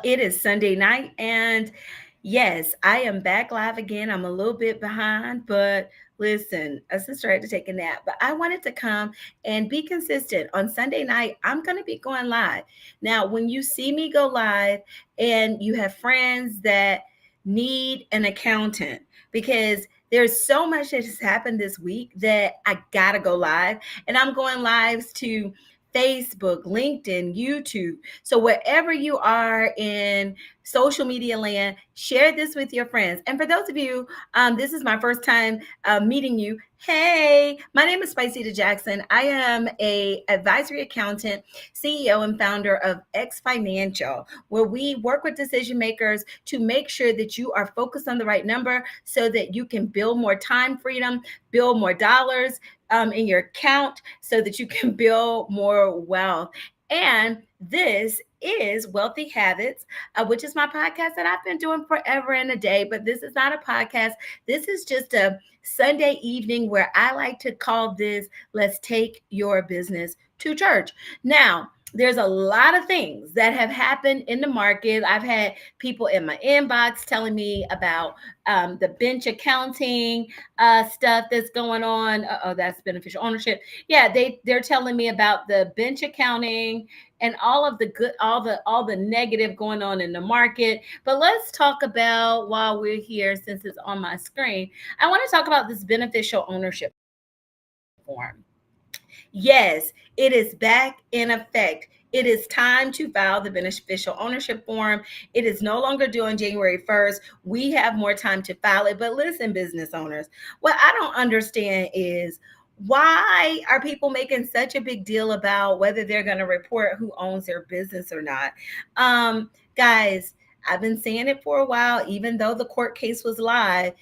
it is Sunday night, and yes, I am back live again. I'm a little bit behind, but listen, a sister had to take a nap. But I wanted to come and be consistent. On Sunday night, I'm going to be going live. Now, when you see me go live and you have friends that need an accountant, because there's so much that has happened this week that I got to go live, and I'm going lives to Facebook, LinkedIn, YouTube. So wherever you are in social media land, share this with your friends. And for those of you, this is my first time meeting you. Hey, my name is SpicedaJackson. I am a advisory accountant, CEO and founder of X Financial, where we work with decision makers to make sure that you are focused on the right number so that you can build more time freedom, build more dollars in your account so that you can build more wealth. And this is Wealthy Habits, which is my podcast that I've been doing forever and a day. But this is not a podcast. This is just a Sunday evening where I like to call this Let's Take Your Business to Church. Now, there's a lot of things that have happened in the market. I've had people in my inbox telling me about the bench accounting stuff that's going on. Oh, that's beneficial ownership. Yeah, they're telling me about the bench accounting and all of the good, all the negative going on in the market. But let's talk about, while we're here, since it's on my screen, I want to talk about this beneficial ownership form. Yes, it is back in effect. It is time to file the beneficial ownership form. It is no longer due on January 1st. We have more time to file it. But listen, business owners, what I don't understand is, why are people making such a big deal about whether they're going to report who owns their business or not? Guys, I've been saying it for a while, even though the court case was live.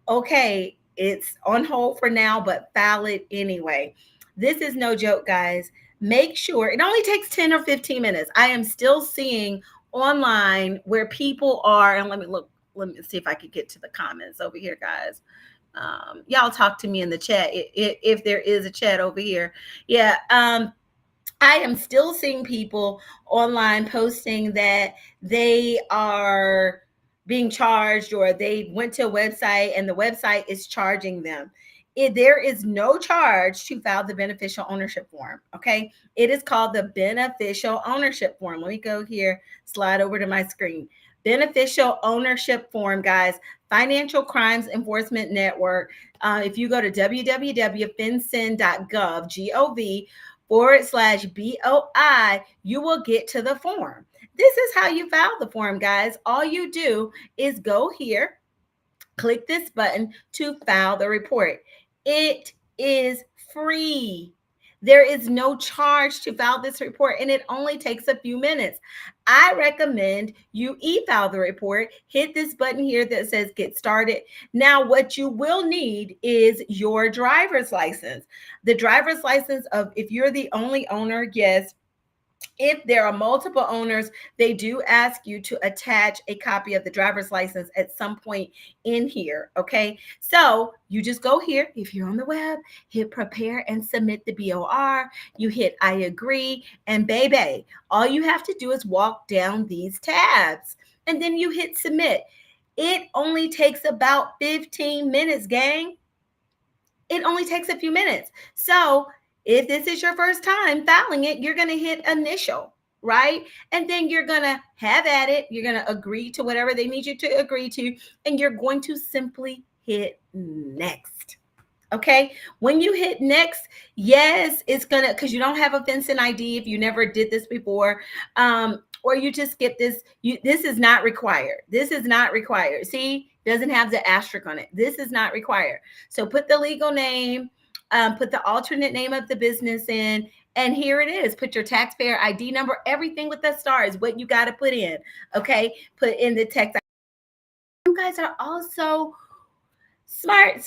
Okay, it's on hold for now, but file it anyway. This is no joke, guys. Make sure it only takes 10 or 15 minutes. I am still seeing online where people are, and let me see if I could get to the comments over here, guys. Y'all talk to me in the chat if there is a chat over here. Yeah. I am still seeing people online posting that they are being charged, or they went to a website and the website is charging them. There is no charge to file the beneficial ownership form. Okay. It is called the beneficial ownership form. Let me go here, slide over to my screen. Beneficial ownership form, guys. Financial Crimes Enforcement Network. If you go to www.fincin.gov, /BOI, you will get to the form. This is how you file the form, guys. All you do is go here, click this button to file the report. It is free. There is no charge to file this report, and it only takes a few minutes. I recommend you e-file the report. Hit this button here that says get started. Now, what you will need is your driver's license. The driver's license of, if you're the only owner, yes. If there are multiple owners, they do ask you to attach a copy of the driver's license at some point in here. Okay. So you just go here. If you're on the web, hit prepare and submit the BOR. You hit I agree. And baby, all you have to do is walk down these tabs and then you hit submit. It only takes about 15 minutes, gang. It only takes a few minutes. So if this is your first time filing it, you're going to hit initial, right? And then you're going to have at it. You're going to agree to whatever they need you to agree to. And you're going to simply hit next. Okay. When you hit next, yes, it's going to, because you don't have a FinCEN ID if you never did this before. Or you just skip this. This is not required. This is not required. See, doesn't have the asterisk on it. This is not required. So put the legal name, put the alternate name of the business in, and here it is. Put your taxpayer ID number. Everything with the star is what you got to put in. Okay. Put in the text. You guys are also smart.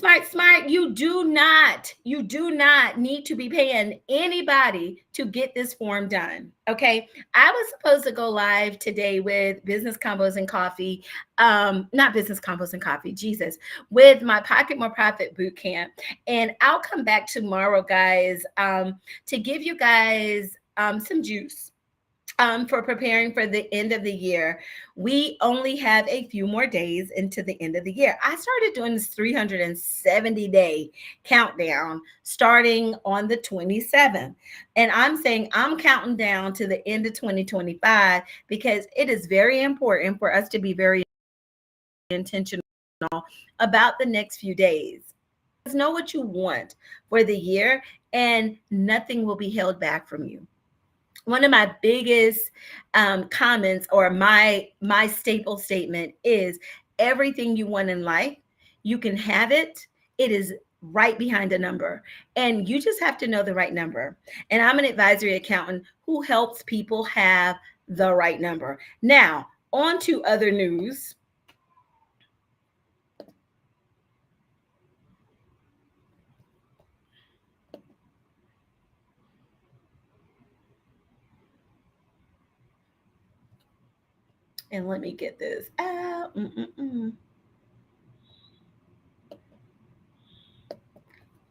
You do not need to be paying anybody to get this form done. Okay. I was supposed to go live today with Business Combos and Coffee. Not Business Combos and Coffee, Jesus, with my Pocket More Profit Bootcamp. And I'll come back tomorrow, guys, to give you guys some juice. for preparing for the end of the year. We only have a few more days into the end of the year. I started doing this 370-day countdown starting on the 27th. And I'm saying I'm counting down to the end of 2025 because it is very important for us to be very intentional about the next few days. Know what you want for the year, and nothing will be held back from you. One of my biggest comments, or my staple statement, is everything you want in life, you can have it. It is right behind a number, and you just have to know the right number. And I'm an advisory accountant who helps people have the right number. Now, on to other news. And let me get this out.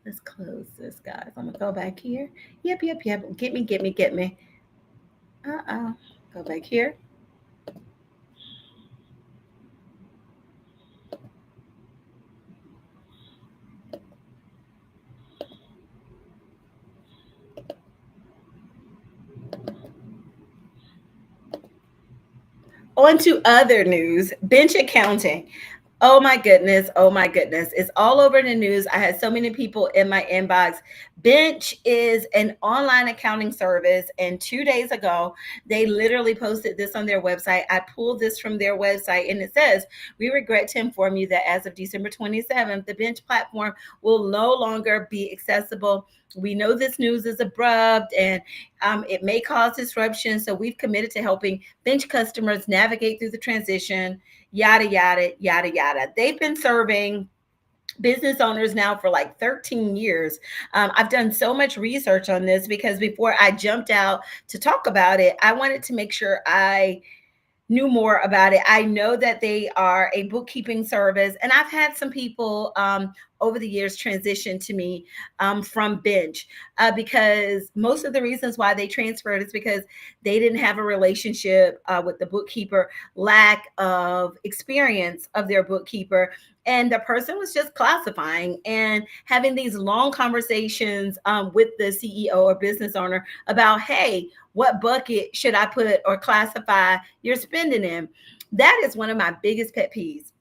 Let's close this, guys. I'm gonna go back here. Yep. Get me. Uh-oh. Go back here. On to other news. Bench accounting. Oh my goodness. Oh my goodness. It's all over the news. I had so many people in my inbox. Bench is an online accounting service. And 2 days ago, they literally posted this on their website. I pulled this from their website, and it says, "We regret to inform you that as of December 27th, the Bench platform will no longer be accessible. We know this news is abrupt and it may cause disruption. So we've committed to helping Bench customers navigate through the transition, yada, yada, yada, yada." They've been serving business owners now for like 13 years. I've done so much research on this because before I jumped out to talk about it, I wanted to make sure I knew more about it. I know that they are a bookkeeping service, and I've had some people over the years transition to me from Bench because most of the reasons why they transferred is because they didn't have a relationship with the bookkeeper, lack of experience of their bookkeeper. And the person was just classifying and having these long conversations with the CEO or business owner about, hey, what bucket should I put or classify your spending in? That is one of my biggest pet peeves.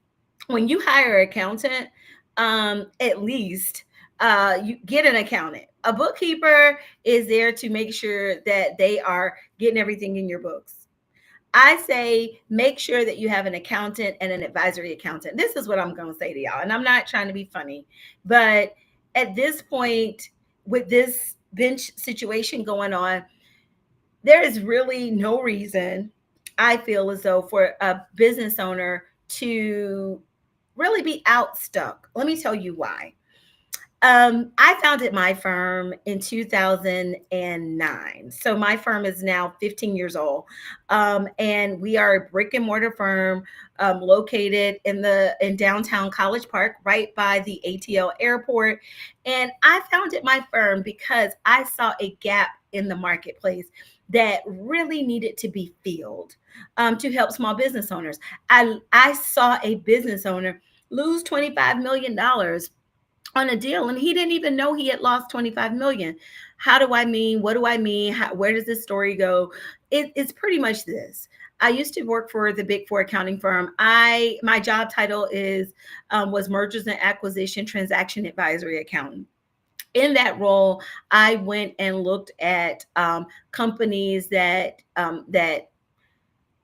When you hire an accountant, at least you get an accountant. A bookkeeper is there to make sure that they are getting everything in your books. I say make sure that you have an accountant and an advisory accountant. This is what I'm going to say to y'all. And I'm not trying to be funny, but at this point, with this bench situation going on, there is really no reason, I feel as though, for a business owner to really be out stuck. Let me tell you why. I founded my firm in 2009. So my firm is now 15 years old. And we are a brick and mortar firm located in downtown College Park, right by the ATL airport. And I founded my firm because I saw a gap in the marketplace that really needed to be filled to help small business owners. I saw a business owner lose $25 million on a deal, and he didn't even know he had lost 25 million. How do I mean? What do I mean? Where does this story go? It's pretty much this. I used to work for the Big Four accounting firm. My job title was mergers and acquisition transaction advisory accountant. In that role, I went and looked at companies that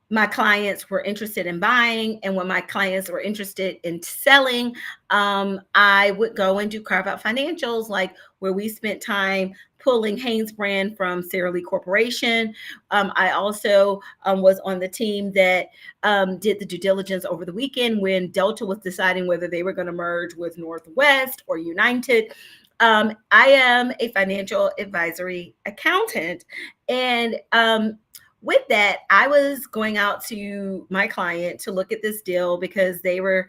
my clients were interested in buying, and when my clients were interested in selling, I would go and do carve out financials, like where we spent time pulling Hanes brand from Sara Lee Corporation. I also was on the team that did the due diligence over the weekend when Delta was deciding whether they were going to merge with Northwest or United. I am a financial advisory accountant, and with that, I was going out to my client to look at this deal because they were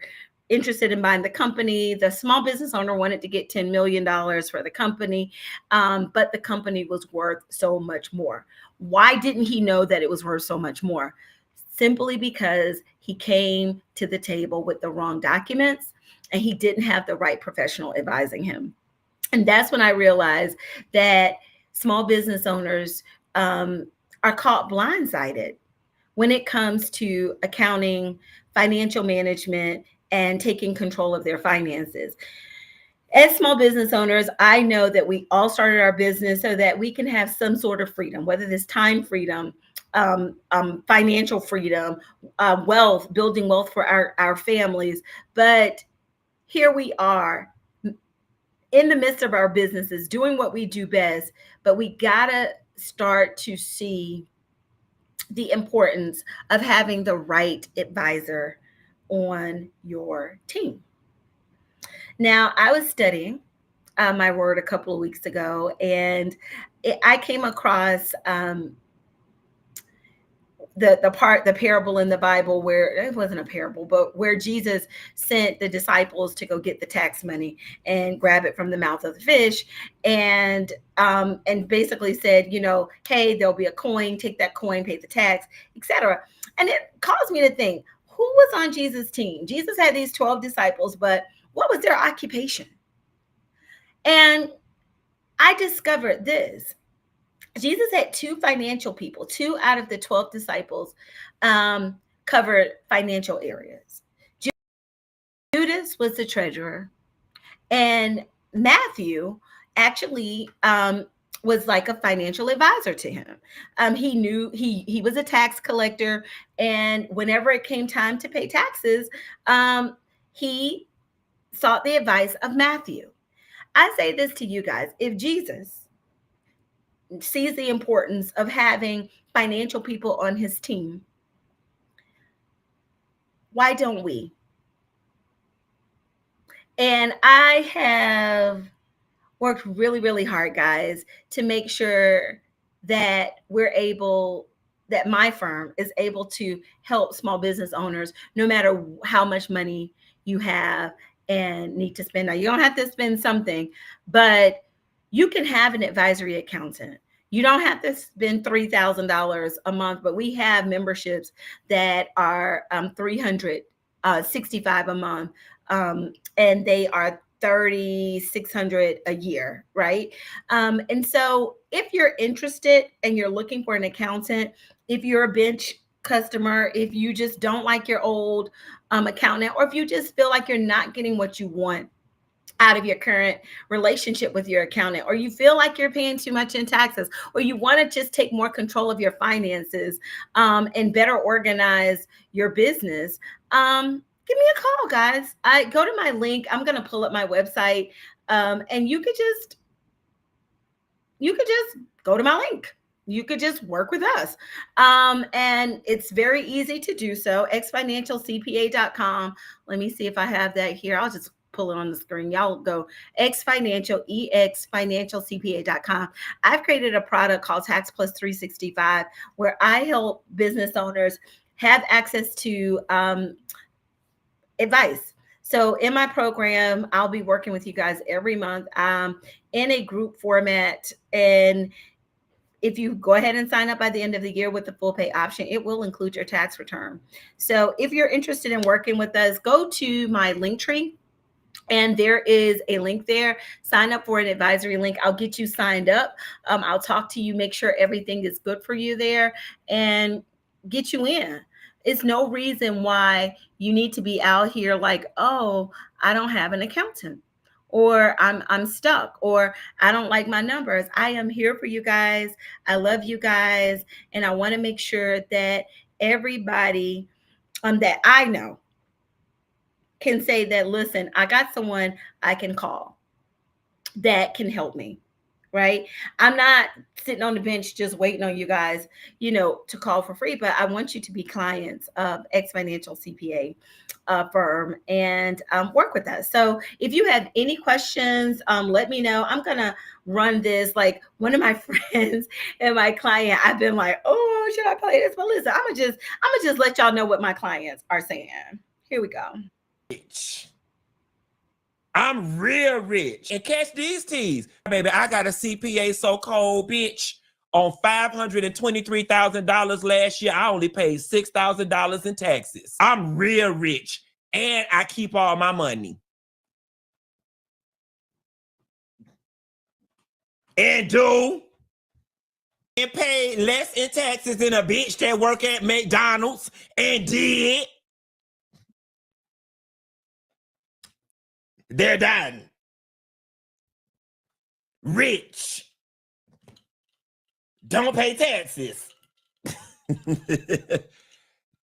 interested in buying the company. The small business owner wanted to get $10 million for the company, but the company was worth so much more. Why didn't he know that it was worth so much more? Simply because he came to the table with the wrong documents and he didn't have the right professional advising him. And that's when I realized that small business owners are caught blindsided when it comes to accounting, financial management, and taking control of their finances. As small business owners, I know that we all started our business so that we can have some sort of freedom, whether it's time freedom, financial freedom, wealth, building wealth for our families. But here we are in the midst of our businesses doing what we do best, but we gotta start to see the importance of having the right advisor on your team. Now, I was studying my word a couple of weeks ago, and I came across the parable in the Bible where it wasn't a parable, but where Jesus sent the disciples to go get the tax money and grab it from the mouth of the fish, and basically said, hey, there'll be a coin, take that coin, pay the tax, etc. And it caused me to think, who was on Jesus' team? Jesus had these 12 disciples, but what was their occupation? And I discovered this. Jesus had two financial people, two out of the 12 disciples covered financial areas. Judas was the treasurer, and Matthew actually was like a financial advisor to him. He knew he was a tax collector, and whenever it came time to pay taxes, he sought the advice of Matthew. I say this to you guys: if Jesus sees the importance of having financial people on his team, why don't we? And I have worked really, really hard, guys, to make sure that that my firm is able to help small business owners no matter how much money you have and need to spend. Now, you don't have to spend something, but you can have an advisory accountant. You don't have to spend $3,000 a month, but we have memberships that are $365 a month, and they are $3,600 a year, right? And so, if you're interested and you're looking for an accountant, if you're a bench customer, if you just don't like your old accountant, or if you just feel like you're not getting what you want out of your current relationship with your accountant, or you feel like you're paying too much in taxes, or you want to just take more control of your finances and better organize your business, give me a call, guys. I go to my link. I'm going to pull up my website, and you could just go to my link. You could just work with us. And it's very easy to do so. xfinancialcpa.com. Let me see if I have that here. I'll just pull it on the screen. Y'all go xfinancialcpa.com. I've created a product called Tax Plus 365 where I help business owners have access to advice. So in my program, I'll be working with you guys every month in a group format. And if you go ahead and sign up by the end of the year with the full pay option, it will include your tax return. So if you're interested in working with us, go to my link tree. And there is a link there. Sign up for an advisory link. I'll get you signed up. I'll talk to you, make sure everything is good for you there, and get you in. It's no reason why you need to be out here like, oh, I don't have an accountant, or I'm stuck, or I don't like my numbers. I am here for you guys. I love you guys, and I want to make sure that everybody that I know can say that, listen, I got someone I can call that can help me, right? I'm not sitting on the bench just waiting on you guys, to call for free, but I want you to be clients of X Financial CPA firm and work with us. So if you have any questions, let me know. I'm going to run this like one of my friends and my client. I've been like, oh, should I play this? But listen, I'm gonna just let y'all know what my clients are saying. Here we go. rich. I'm real rich. And catch these teas. Baby, I got a CPA so cold, bitch. On $523,000 last year, I only paid $6,000 in taxes. I'm real rich. And I keep all my money. And paid less in taxes than a bitch that work at McDonald's and did. They're done. Rich. Don't pay taxes.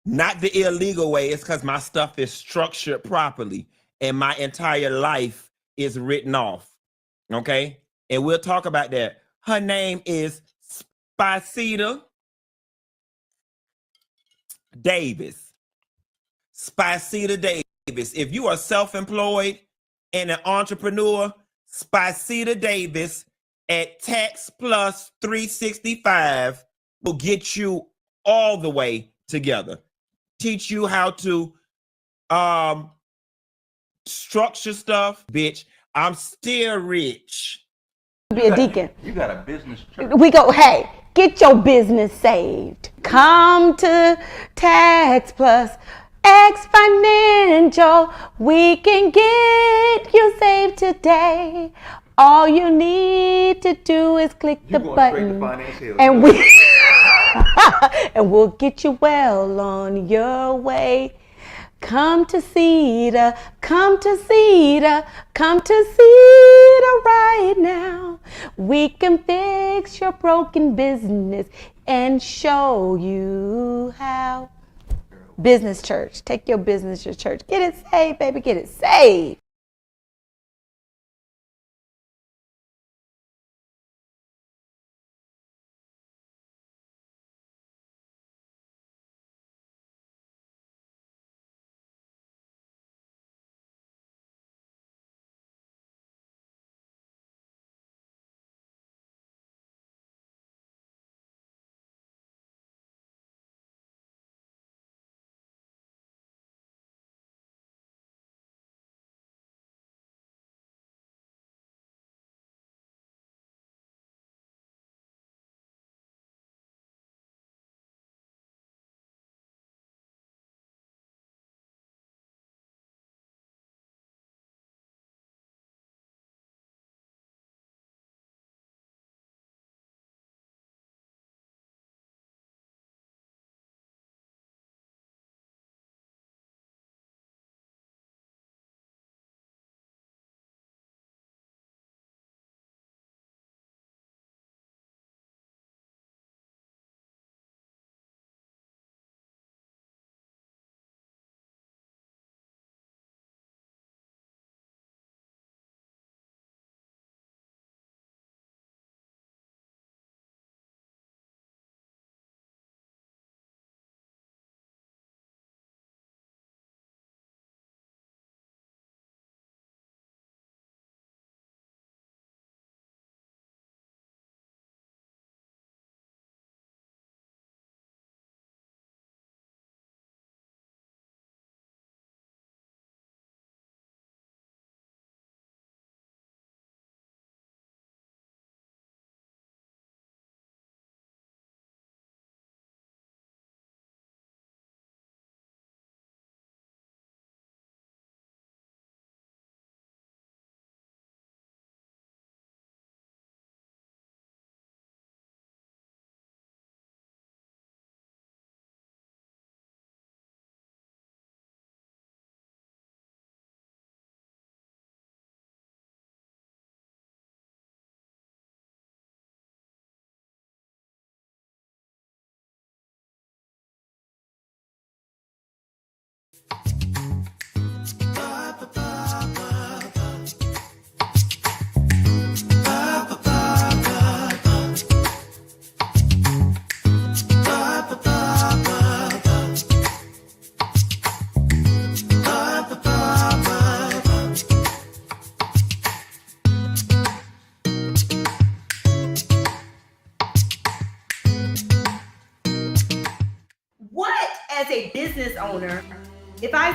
Not the illegal way. It's because my stuff is structured properly and my entire life is written off. Okay? And we'll talk about that. Her name is Spiceda Davis. Spiceda Davis. If you are self-employed and an entrepreneur, Spiceda Davis at Tax Plus 365 will get you all the way together. Teach you how to structure stuff. Bitch, I'm still rich. Be a deacon. You got a business church. We go, hey, get your business saved. Come to Tax Plus Exponential. We can get you saved today. All you need to do is click the button, and we'll get you well on your way. Come to Cedar, come to Cedar, come to Cedar right now. We can fix your broken business and show you how. Business church, take your business to church. Get it saved, baby, get it saved. What, as a business owner, if I